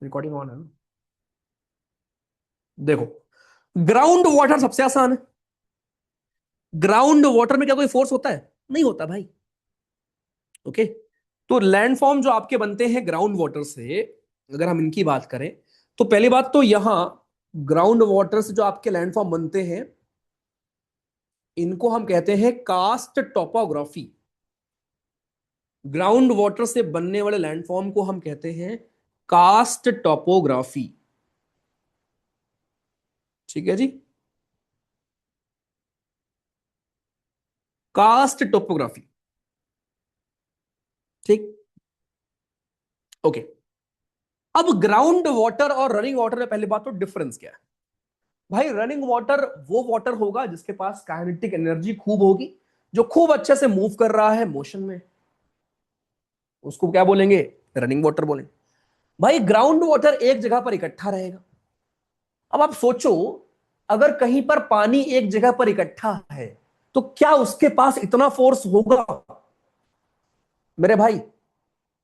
Recording on है ना? देखो, ग्राउंड वाटर सबसे आसान है। ग्राउंड वाटर में क्या कोई फोर्स होता है? नहीं होता भाई। ओके। तो लैंडफॉर्म जो आपके बनते हैं ग्राउंड वाटर से, अगर हम इनकी बात करें, तो पहली बात तो यहां ग्राउंड वाटर से जो आपके लैंडफॉर्म बनते हैं, इनको हम कहते हैं कास्ट टोपोग्राफी। ग्राउंड वाटर से बनने वाले लैंडफॉर्म को हम कहते हैं कास्ट टोपोग्राफी। ठीक है जी। Karst topography. ठीक। ओके। अब ग्राउंड वाटर और रनिंग वाटर में पहली बात तो डिफरेंस क्या है? भाई रनिंग वाटर वो वाटर होगा जिसके पास काइनेटिक एनर्जी खूब होगी, जो खूब अच्छे से मूव कर रहा है मोशन में, उसको क्या बोलेंगे? रनिंग वाटर बोलेंगे। भाई ग्राउंड वाटर एक जगह पर इकट्ठा रहेगा। अब आप सोचो, अगर कहीं पर पानी एक जगह पर इकट्ठा है, तो क्या उसके पास इतना फोर्स होगा? मेरे भाई,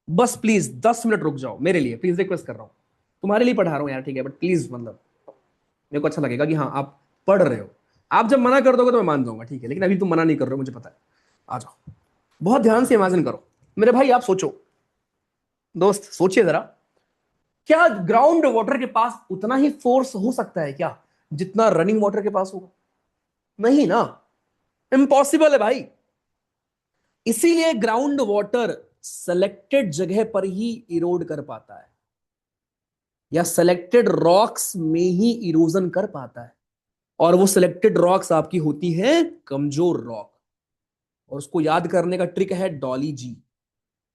बस प्लीज 10 मिनट रुक जाओ मेरे लिए, प्लीज रिक्वेस्ट कर रहा हूं। तुम्हारे लिए पढ़ा रहा हूं यार, ठीक है, बट प्लीज मतलब मेरे को अच्छा लगेगा कि हाँ आप पढ़ रहे हो। आप जब मना कर दोगे तो मैं मान जाऊंगा, ठीक है, लेकिन अभी तुम मना नहीं कर रहे हो, मुझे पता है। आ जाओ। बहुत ध्यान से इमेजिन करो। मेरे भाई आप सोचो, दोस्त सोचिए जरा, क्या ग्राउंड वाटर के पास उतना ही फोर्स हो सकता है क्या जितना रनिंग वाटर के पास होगा? नहीं ना, इम्पॉसिबल है भाई। इसीलिए ग्राउंड वाटर सेलेक्टेड जगह पर ही इरोड कर पाता है, या सेलेक्टेड रॉक्स में ही इरोजन कर पाता है। और वो सिलेक्टेड रॉक्स आपकी होती हैं कमजोर रॉक। और उसको याद करने का ट्रिक है डॉली जी।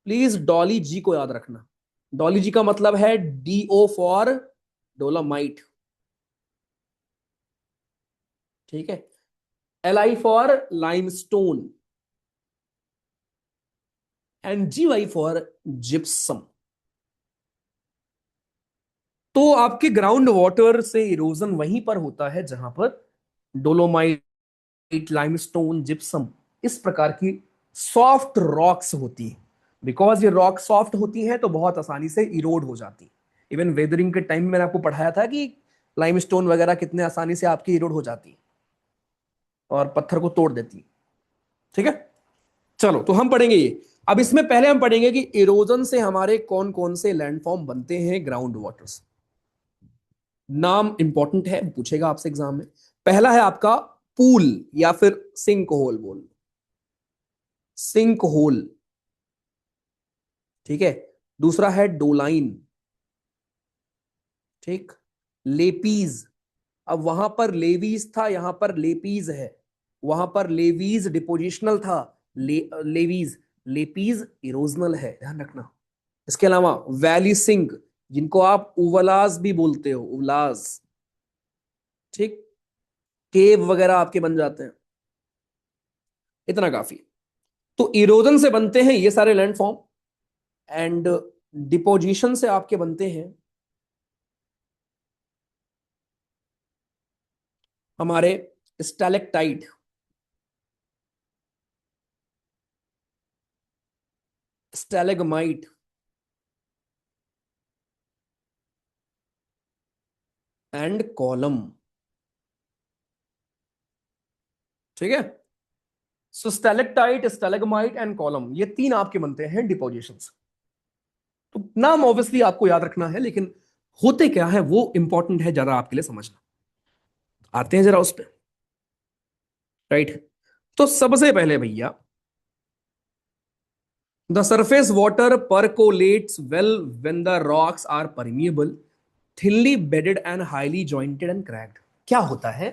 प्लीज डॉली जी को याद रखना। डॉली जी का मतलब है DO फॉर डोलामाइट। ठीक है। LI for limestone. And GY for gypsum. तो आपके ग्राउंड वाटर से इरोजन वहीं पर होता है जहां पर डोलोमाइट, लाइमस्टोन, जिप्सम, इस प्रकार की सॉफ्ट रॉक्स होती है। बिकॉज ये रॉक सॉफ्ट होती हैं तो बहुत आसानी से इरोड हो जाती है। इवन वेदरिंग के टाइम मैंने आपको पढ़ाया था कि लाइमस्टोन वगैरह कितने आसानी से आपकी इरोड हो जाती है और पत्थर को तोड़ देती है। ठीक है। चलो तो हम पढ़ेंगे ये। अब इसमें पहले हम पढ़ेंगे कि इरोजन से हमारे कौन कौन से लैंडफॉर्म बनते हैं ग्राउंड वाटर से। नाम इंपॉर्टेंट है, पूछेगा आपसे एग्जाम में। पहला है आपका पूल, या फिर सिंक होल बोल, सिंक होल। ठीक है। दूसरा है डोलाइन। ठीक। लेपीज। अब वहां पर लेवीज था, यहां पर लेपीज है। वहां पर लेवीज डिपोजिशनल था, लेवीज। लेपीज इरोजनल है, ध्यान रखना। इसके अलावा वैली सिंक, जिनको आप उवलास भी बोलते हो, उवलास। ठीक। केव वगैरह आपके बन जाते हैं। इतना काफी। तो इरोजन से बनते हैं ये सारे लैंडफॉर्म, एंड डिपोजिशन से आपके बनते हैं हमारे स्टैलेक्टाइट, स्टैलेगमाइट, एंड कॉलम। ठीक है। सो स्टैलेक्टाइट, स्टैलेगमाइट एंड कॉलम, ये तीन आपके बनते हैं डिपोजिशन। तो नाम ऑब्वियसली आपको याद रखना है, लेकिन होते क्या है वो इंपॉर्टेंट है जरा आपके लिए समझना। आते हैं जरा उस पर। राइट। तो सबसे पहले भैया, the surface water percolates well when the rocks are permeable, thinly bedded and highly jointed and cracked। क्या होता है?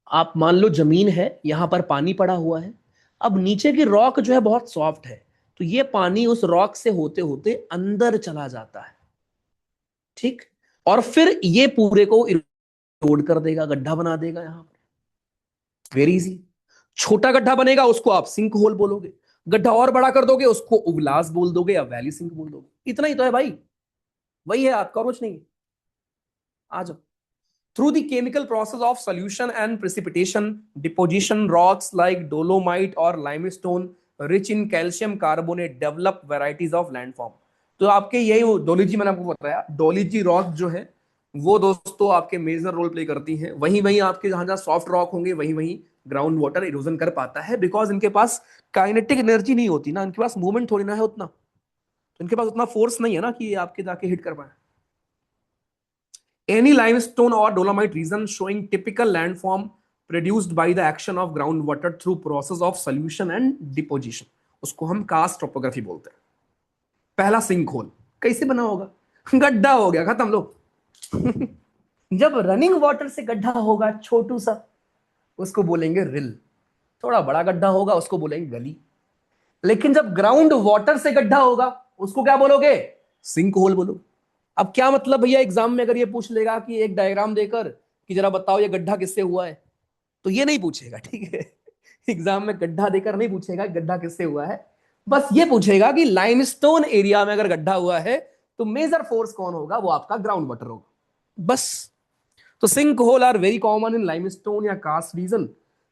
आप मान लो जमीन है, यहां पर पानी पड़ा हुआ है। अब नीचे की रॉक जो है बहुत सॉफ्ट है, तो ये पानी उस रॉक से होते होते अंदर चला जाता है। ठीक। और फिर ये पूरे को इरोड कर देगा, गड्ढा बना देगा यहां पर। Very easy. छोटा गड्ढा बनेगा उसको आप सिंक होल बोलोगे, गड्ढा और बड़ा कर दोगे उसको उबलास बोल दोगे या वैली सिंक बोल दोगे। इतना ही तो है भाई, वही है आपका, और कुछ नहीं। आ जाओ। Through the chemical process of solution and precipitation, deposition rocks like dolomite or limestone rich in calcium carbonate develop varieties of landform। तो आपके यही डोलीजी मैंने आपको बताया, डोलीजी रॉक जो है वो दोस्तों आपके मेजर रोल प्ले करती हैं। वहीं वहीं आपके जहां जहां सॉफ्ट रॉक होंगे वहीं वहीं ग्राउंड वाटर इरोजन कर पाता है, बिकॉज इनके पास काइनेटिक एनर्जी नहीं होती ना, इनके पास मूवमेंट थोड़ी ना है उतना, तो इनके पास उतना फोर्स नहीं है ना कि ये आपके जाके हिट कर पाए। एनी लाइमस्टोन और dolomite region showing typical landform produced by the action of ground water through process of solution and deposition, उसको हम कास्ट टोपोग्राफी बोलते हैं। पहला सिंक होल कैसे बना होगा? गड्ढा हो गया, खत्म लो। जब रनिंग वाटर से गड्ढा होगा छोटू सा, उसको बोलेंगे रिल। थोड़ा बड़ा गड्ढा होगा उसको बोलेंगे गली। लेकिन जब ग्राउंड वाटर से गड्ढा होगा उसको क्या बोलोगे? सिंक होल बोलो। अब क्या मतलब भैया, एग्जाम में अगर ये पूछ लेगा कि एक डायग्राम देकर कि जरा बताओ ये गड्ढा किससे हुआ है, तो ये नहीं पूछेगा, ठीक है। एग्जाम में गड्ढा देकर नहीं पूछेगा गड्ढा किससे हुआ है, बस ये पूछेगा कि लाइमस्टोन एरिया में अगर गड्ढा हुआ है तो मेजर फोर्स कौन होगा? वो आपका ग्राउंड वाटर होगा, बस। तो sink hole are very common in limestone या कास्ट रीजन,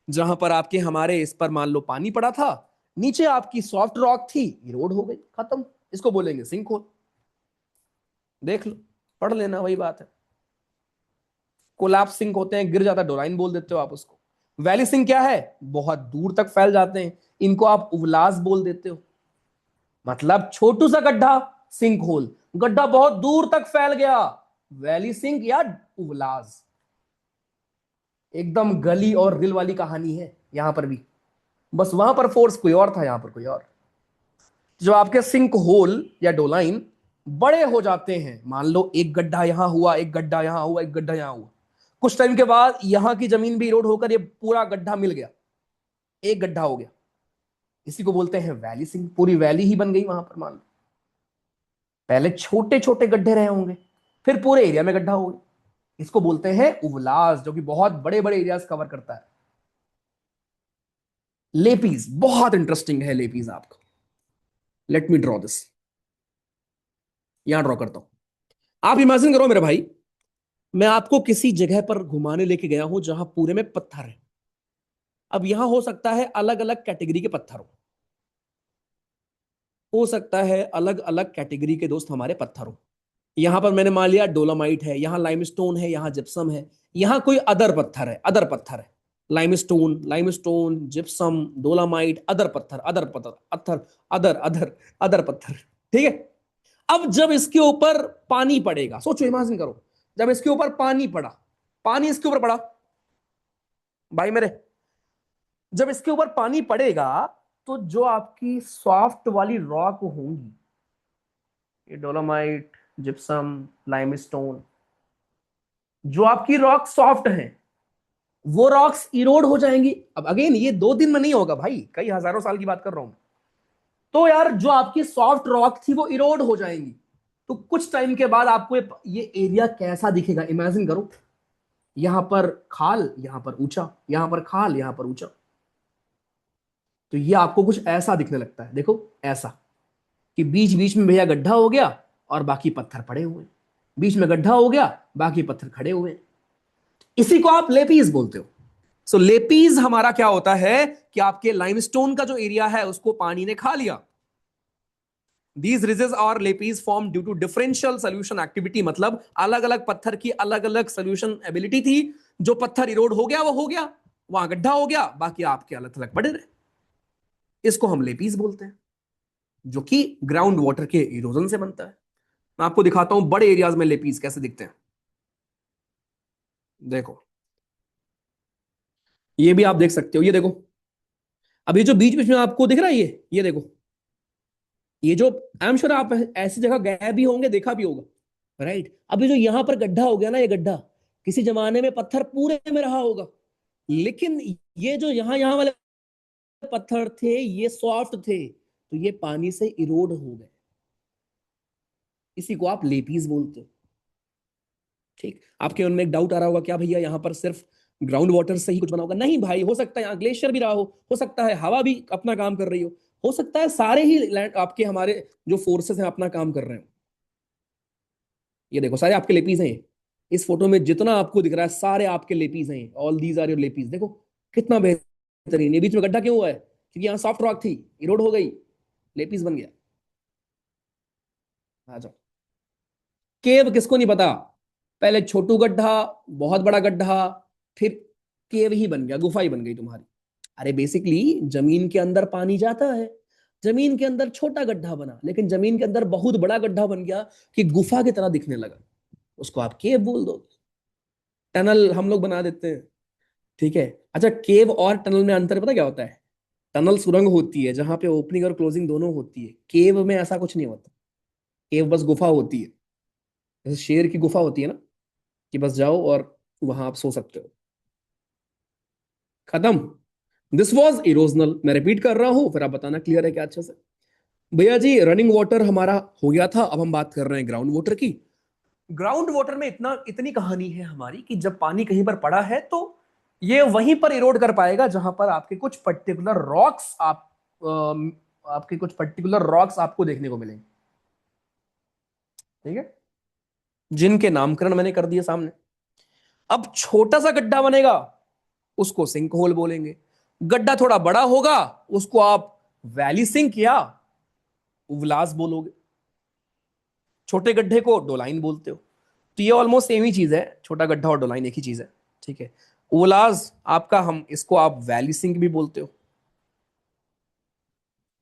जहां पर आपके हमारे इस पर मान लो पानी पड़ा था, नीचे आपकी सॉफ्ट रॉक थी, इरोड हो गई, खत्म, इसको बोलेंगे सिंक होल। देख लो, पढ़ लेना, वही बात है। कोलैप्स सिंक होते हैं, गिर जाता है, डोलाइन बोल देते हो आप उसको। वैली सिंक क्या है? बहुत दूर तक फैल जाते हैं, इनको आप उवलास बोल देते हो। मतलब छोटू सा गड्ढा सिंक होल, गड्ढा बहुत दूर तक फैल गया वैली सिंक या उवलास। एकदम गली और रिल वाली कहानी है यहां पर भी, बस वहां पर फोर्स कोई और था, यहां पर कोई और। जो आपके सिंक होल या डोलाइन बड़े हो जाते हैं, मान लो एक गड्ढा यहां हुआ, एक गड्ढा यहां हुआ, एक गड्ढा यहां हुआ, कुछ टाइम के बाद यहां की जमीन भी इरोड होकर ये पूरा गड्ढा मिल गया, एक गड्ढा हो गया, इसी को बोलते हैं वैली सिंक। पूरी वैली ही बन गई वहां पर, मान लो पहले छोटे छोटे गड्ढे रहे होंगे, फिर पूरे एरिया में गड्ढा हो गया, इसको बोलते हैं उवलास, जो कि बहुत बड़े बड़े एरियाज कवर करता है। लेपीज बहुत इंटरेस्टिंग है, लेपीज आपको, लेट मी ड्रॉ दिस, यहां ड्रॉ करता हूं। आप इमेजिन करो मेरे भाई, मैं आपको किसी जगह पर घुमाने लेके गया हूं जहां पूरे में पत्थर है। अब यहां हो सकता है अलग अलग कैटेगरी के पत्थर हो सकता है अलग अलग कैटेगरी के दोस्त हमारे पत्थर हो। यहां पर मैंने मान लिया डोलामाइट है, यहां लाइमस्टोन है, यहां जिप्सम है, यहां कोई अदर पत्थर है, अदर पत्थर है, limestone, limestone, gypsum, dolomite, other पत्थर, अदर पत्थर, अत्थर, अदर अदर अदर पत्थर, ठीक है। अब जब इसके ऊपर पानी पड़ेगा, सोचो, इमेजिन करो, जब इसके ऊपर पानी पड़ा, पानी इसके ऊपर पड़ा भाई मेरे, जब इसके ऊपर पानी पड़ेगा तो जो आपकी सॉफ्ट वाली रॉक होंगी, ये डोलोमाइट, जिप्सम, लाइमस्टोन, जो आपकी रॉक सॉफ्ट है, वो रॉक्स इरोड हो जाएंगी। अब अगेन ये 2 दिन में नहीं होगा भाई, कई हजारों साल की बात कर रहा हूं। तो यार जो आपकी सॉफ्ट रॉक थी वो इरोड हो जाएंगी, तो कुछ टाइम के बाद आपको ये एरिया कैसा दिखेगा? इमेजिन करो, यहां पर खाल, यहां पर ऊंचा, यहां पर खाल, यहां पर ऊंचा, तो ये आपको कुछ ऐसा दिखने लगता है, देखो ऐसा, कि बीच बीच में भैया गड्ढा हो गया और बाकी पत्थर पड़े हुए, बीच में गड्ढा हो गया, बाकी पत्थर खड़े हुए, इसी को आप लेपीज बोलते हो। सो लेपीज हमारा क्या होता है कि आपके लाइमस्टोन का जो एरिया है उसको पानी ने खा लिया। These ridges or lapies form due to differential solution activity, मतलब अलग अलग पत्थर की अलग अलग सोल्यूशन एबिलिटी थी, जो पत्थर इरोड हो गया वो हो गया, वहां गड्ढा हो गया, बाकी आपके अलग थलग पड़े रहे, इसको हम लेपीज बोलते हैं, जो कि ग्राउंड वाटर के इरोजन से बनता है। मैं आपको दिखाता हूं बड़े एरियाज में लेपीज कैसे दिखते हैं, देखो, ये भी आप देख सकते हो, ये देखो, अब ये जो बीच बीच में आपको दिख रहा है, ये देखो, ये जो, आई एम श्योर आप ऐसी जगह गए भी होंगे, देखा भी होगा, राइट। अभी जो यहां पर गड्ढा हो गया ना, ये गड्ढा किसी जमाने में पत्थर पूरे में रहा होगा, लेकिन ये जो यहां यहां वाले पत्थर थे ये सॉफ्ट थे, तो ये पानी से इरोड हो गए, इसी को आप लेपीज बोलते हो। ठीक, आपके मन में एक डाउट आ रहा होगा, क्या भैया यहाँ पर सिर्फ ग्राउंड वाटर से ही कुछ बना होगा? नहीं भाई, हो सकता है यहाँ ग्लेशियर भी रहा हो सकता है हवा भी अपना काम कर रही हो सकता है सारे ही लैंड आपके हमारे जो फोर्सेस हैं अपना काम कर रहे हो। ये देखो सारे आपके लेपीज हैं इस फोटो में जितना आपको दिख रहा है सारे आपके लेपीज हैं, all these are your lapies. देखो कितना बेहतरीन, ये बीच में गड्ढा क्यों हुआ है? क्योंकि यहाँ सॉफ्ट रॉक थी, इरोड हो गई, लेपीज बन गया। आ जाओ। केव किसको नहीं पता? पहले छोटू गड्ढा, बहुत बड़ा गड्ढा, फिर केव ही बन गया, गुफा ही बन गई तुम्हारी। अरे बेसिकली जमीन के अंदर पानी जाता है, जमीन के अंदर छोटा गड्ढा बना, लेकिन जमीन के अंदर बहुत बड़ा गड्ढा बन गया कि गुफा की तरह दिखने लगा, उसको आप केव बोल दो। टनल हम लोग बना देते हैं, ठीक है। अच्छा, केव और टनल में अंतर पता क्या होता है? टनल सुरंग होती है जहां पे ओपनिंग और क्लोजिंग दोनों होती है, केव में ऐसा कुछ नहीं होता। केव बस गुफा होती है, जैसे शेर की गुफा होती है ना, कि बस जाओ और वहां आप सो सकते हो। खत्म। दिस वॉज इरोजनल, मैं रिपीट कर रहा हूं, फिर आप बताना क्लियर है क्या अच्छे से। भैया जी रनिंग वाटर हमारा हो गया था, अब हम बात कर रहे हैं ग्राउंड वाटर की। ग्राउंड वाटर में इतनी कहानी है हमारी कि जब पानी कहीं पर पड़ा है तो ये वहीं पर इरोड कर पाएगा जहां पर आपके कुछ पर्टिकुलर रॉक्स आपके कुछ पर्टिकुलर रॉक्स आपको देखने को मिलेंगे, ठीक है, जिनके नामकरण मैंने कर दिए सामने। अब छोटा सा गड्ढा बनेगा, उसको सिंक होल बोलेंगे। गड्ढा थोड़ा बड़ा होगा, उसको आप वैली सिंक या उवलास बोलोगे। छोटे गड्ढे को डोलाइन बोलते हो। तो ये ऑलमोस्ट सेम ही चीज है, छोटा गड्ढा और डोलाइन एक ही चीज है, ठीक है। उवलास आपका, हम इसको आप वैली सिंक भी बोलते हो।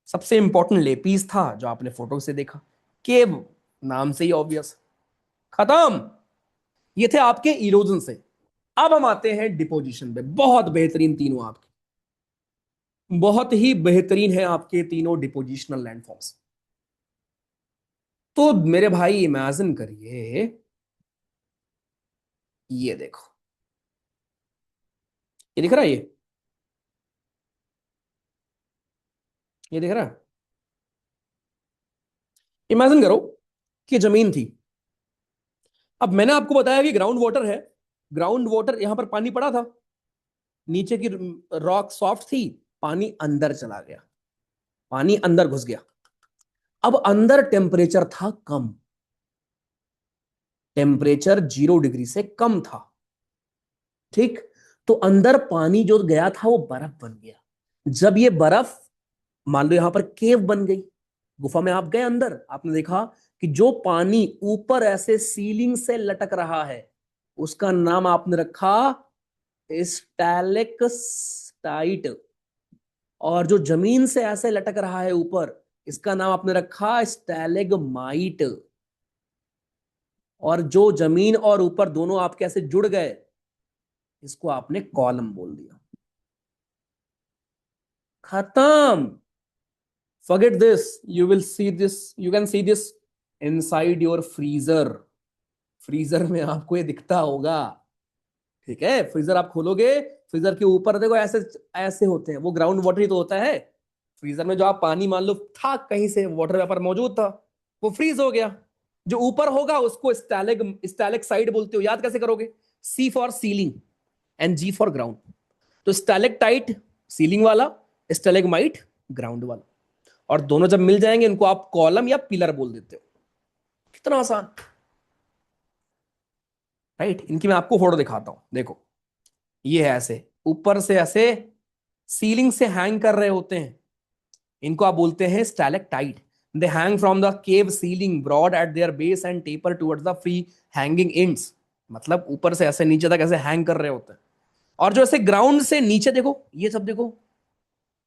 सबसे इंपॉर्टेंट लेपीस था जो आपने फोटो से देखा, केव, नाम से ही ऑब्वियस। खत्म। ये थे आपके इरोजन से। अब हम आते हैं डिपोजिशन पे, बहुत बेहतरीन तीनों आपके, बहुत ही बेहतरीन है आपके तीनों डिपोजिशनल लैंडफॉर्म्स। तो मेरे भाई इमेजिन करिए, ये देखो, ये दिख रहा है, ये दिख रहा है। इमेजिन करो कि जमीन थी। अब मैंने आपको बताया कि ग्राउंड वाटर है, ग्राउंड वाटर यहां पर पानी पड़ा था, नीचे की रॉक सॉफ्ट थी, पानी अंदर चला गया, पानी अंदर घुस गया। अब अंदर टेम्परेचर था कम, टेम्परेचर 0 डिग्री से कम था, ठीक। तो अंदर पानी जो गया था वो बर्फ बन गया। जब ये बर्फ, मान लो यहां पर केव बन गई, गुफा में आप गए अंदर, आपने देखा कि जो पानी ऊपर ऐसे सीलिंग से लटक रहा है, उसका नाम आपने रखा स्टैलेक्टाइट। और जो जमीन से ऐसे लटक रहा है ऊपर, इसका नाम आपने रखा स्टैलेगमाइट। और जो जमीन और ऊपर दोनों आपके ऐसे जुड़ गए, इसको आपने कॉलम बोल दिया। खत्म। forget this, you will see this, you can see this inside your freezer। Freezer में आपको ये दिखता होगा, ठीक है। फ्रीजर आप खोलोगे, फ्रीजर के ऊपर देखो ऐसे ऐसे होते हैं, वो ग्राउंड वाटर ही तो होता है। फ्रीजर में जो आप पानी मान लो था कहीं से वाटर वेपर मौजूद था, वो फ्रीज हो गया। जो ऊपर होगा उसको स्टैलिक साइड बोलते हो, याद कैसे करोगे? C for ceiling and G for ground. तो स्टैलेक्टाइट सीलिंग वाला, स्टैलेगमाइट ग्राउंड वाला, और दोनों जब मिल जाएंगे इनको आप कॉलम या पिलर बोल देते हो। कितना आसान, राइट। इनकी मैं आपको फोटो दिखाता हूं, देखो, ये है ऐसे ऊपर से ऐसे सीलिंग से हैंग कर रहे होते हैं, इनको आप बोलते हैं stalactite. They hang from the cave ceiling broad at their base and taper towards the free hanging ends. मतलब ऊपर से ऐसे नीचे तक ऐसे हैंग कर रहे होते हैं। और जो ऐसे ग्राउंड से नीचे देखो, ये सब देखो,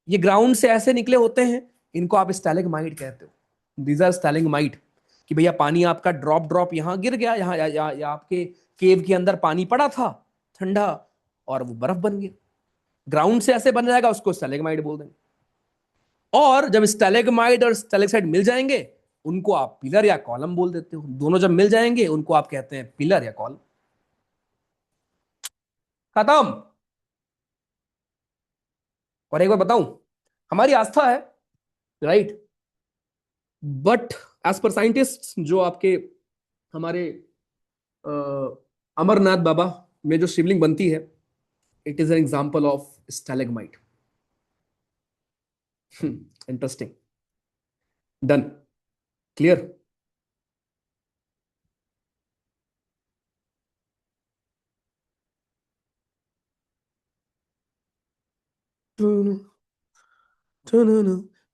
ये ग्राउंड से ऐसे निकले होते हैं, इनको आप स्टैलेगमाइट कहते हो। These are stalagmite. कि भैया पानी आपका ड्रॉप ड्रॉप यहां गिर गया, यहाँ या आपके केव के अंदर पानी पड़ा था ठंडा, और वो बर्फ बन गया। ग्राउंड से ऐसे बन जाएगा, उसको स्टैलेगमाइट बोल देंगे। और जब स्टैलेगमाइट और स्टैलेक्साइट मिल जाएंगे, उनको आप पिलर या कॉलम बोल देते हो। दोनों जब मिल जाएंगे उनको आप कहते हैं पिलर या कॉलम। खत्म। और एक बार बताऊं, हमारी आस्था है, right, but as per scientist, जो आपके हमारे अ, अमरनाथ बाबा में जो शिवलिंग बनती है, it is an example of stalagmite. Interesting. Done. Clear.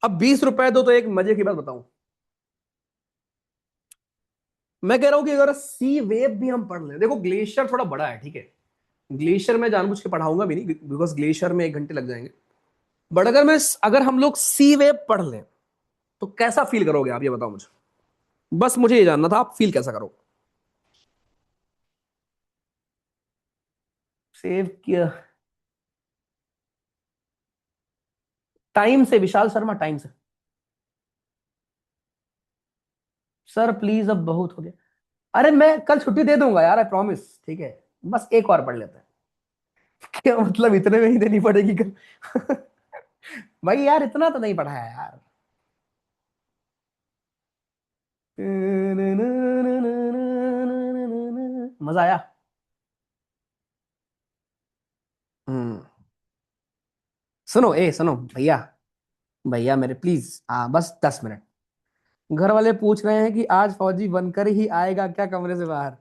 अब 20 रुपए दो तो एक मजे की बात बताऊं, मैं कह रहा हूं कि अगर सी वेव भी हम पढ़ लें, देखो ग्लेशियर थोड़ा बड़ा है, ठीक है, ग्लेशियर में जानबूझ के पढ़ाऊंगा भी नहीं बिकॉज ग्लेशियर में 1 घंटे लग जाएंगे। बट अगर हम लोग सी वेव पढ़ लें तो कैसा फील करोगे आप, ये बताओ मुझे, बस मुझे ये जानना था आप फील कैसा करोगे। सेव किया। टाइम से, विशाल शर्मा, टाइम से। सर प्लीज अब बहुत हो गया। अरे मैं कल छुट्टी दे दूंगा यार, आई प्रॉमिस, ठीक है। बस एक और पढ़ लेते हैं। क्या मतलब इतने में ही देनी पड़ेगी कल? भाई यार इतना तो नहीं पढ़ा है यार। मजा आया। हम्म। सुनो, सुनो भैया, भैया मेरे प्लीज, हाँ बस 10 मिनट। घर वाले पूछ रहे हैं कि आज फौजी बनकर ही आएगा क्या कमरे से बाहर?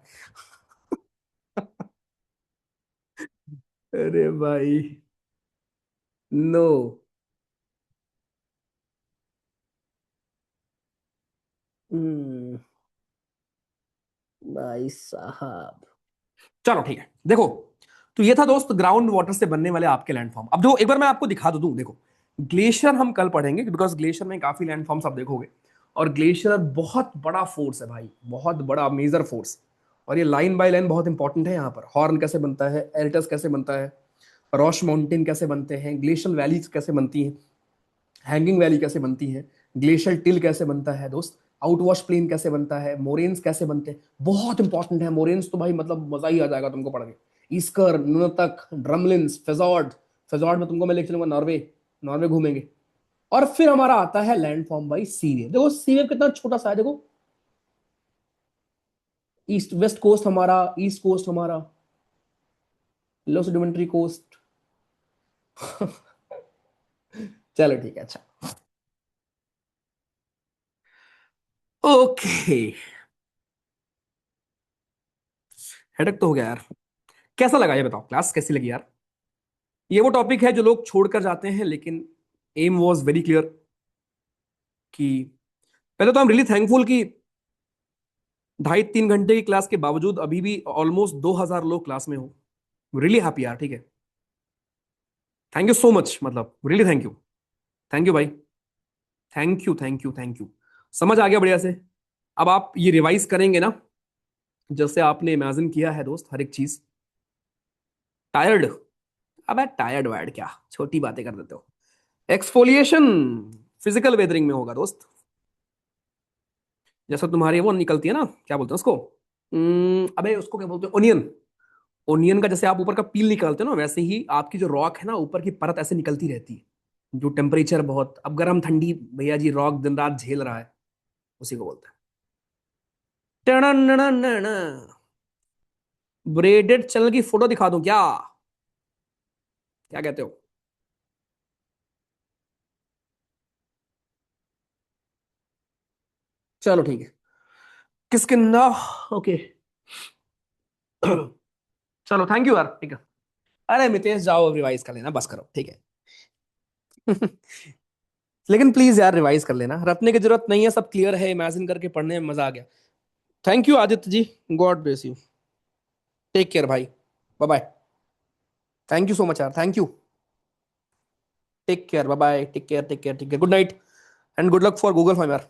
अरे भाई, नो। हम्म। भाई साहब, चलो ठीक है, देखो। तो ये था दोस्त ग्राउंड वाटर से बनने वाले आपके लैंडफॉर्म। अब जो एक बार मैं आपको दिखा दूं, देखो ग्लेशियर हम कल पढ़ेंगे बिकॉज ग्लेशियर में काफी लैंडफॉर्म्स आप देखोगे। और ग्लेशियर बहुत बड़ा फोर्स है भाई, बहुत बड़ा मेजर फोर्स। और ये लाइन बाय लाइन बहुत इंपॉर्टेंट है यहाँ पर। हॉर्न कैसे बनता है, एल्टस कैसे बनता है, रॉश माउंटेन कैसे बनते हैं, ग्लेशियल वैलीज कैसे बनती हैं, हैंगिंग वैली कैसे बनती है, ग्लेशियल टिल कैसे बनता है दोस्त, आउटवॉश प्लेन कैसे बनता है, मोरेन्स कैसे बनते हैं, बहुत इंपॉर्टेंट है मोरेन्स तो भाई, मतलब मजा ही आ जाएगा तुमको पढ़ के। ईस्कर, नुनतक, ड्रमलिन्स, फेजॉर्ड। फेजॉर्ड में तुमको मैं लेके चलूंगा नॉर्वे, नॉर्वे घूमेंगे। और फिर हमारा आता है लैंडफॉर्म भाई सीवेव। देखो सीवेव कितना छोटा सा है, देखो ईस्ट वेस्ट कोस्ट हमारा, ईस्ट कोस्ट हमारा, लो सेडिमेंट्री कोस्ट। चलो ठीक है, अच्छा। ओके, हेडक तो हो गया यार। कैसा लगा ये बताओ, क्लास कैसी लगी यार? ये वो टॉपिक है जो लोग छोड़कर जाते हैं, लेकिन एम वॉज वेरी क्लियर कि पहले तो आई एम रियली थैंकफुल कि 2.5-3 घंटे की क्लास के बावजूद अभी भी ऑलमोस्ट 2,000 लोग क्लास में हो। रियली हैप्पी यार, ठीक है। थैंक यू सो मच, मतलब really thank you. Thank you भाई, thank you thank you thank you. समझ आ गया बढ़िया से। अब आप ये रिवाइज करेंगे ना, जैसे आपने इमेजिन किया है दोस्त हर एक चीज। टायर्ड? अब टायर्ड वायर्ड क्या, छोटी बातें कर देते हो। एक्सफोलिएशन फिजिकल वेदरिंग में होगा दोस्त। जैसा तुम्हारी वो निकलती है ना, क्या बोलते हैं उसको, अबे उसको क्या बोलते हैं, ओनियन। ओनियन का जैसे आप ऊपर का पील निकालते हो ना, वैसे ही आपकी जो रॉक है ना, ऊपर की परत ऐसे निकलती रहती है। जो टेम्परेचर बहुत, अब गर्म ठंडी भैया जी, रॉक दिन रात झेल रहा है, उसी को बोलते हैं। ब्रेडेड चैनल की फोटो दिखा दूं क्या? क्या कहते हो? चलो ठीक है। किसकिंदा। ओके। चलो थैंक यू यार, ठीक है। अरे मितेश जाओ रिवाइज कर लेना, बस करो, ठीक है। लेकिन प्लीज यार रिवाइज कर लेना, रटने की जरूरत नहीं है, सब क्लियर है, इमेजिन करके पढ़ने में मजा आ गया। Thank you Aditya ji, God bless you. Take care भाई, bye bye. Thank you so much यार, thank you. Take care, bye bye, take care, take care, take care, good night and good luck for Google form यार।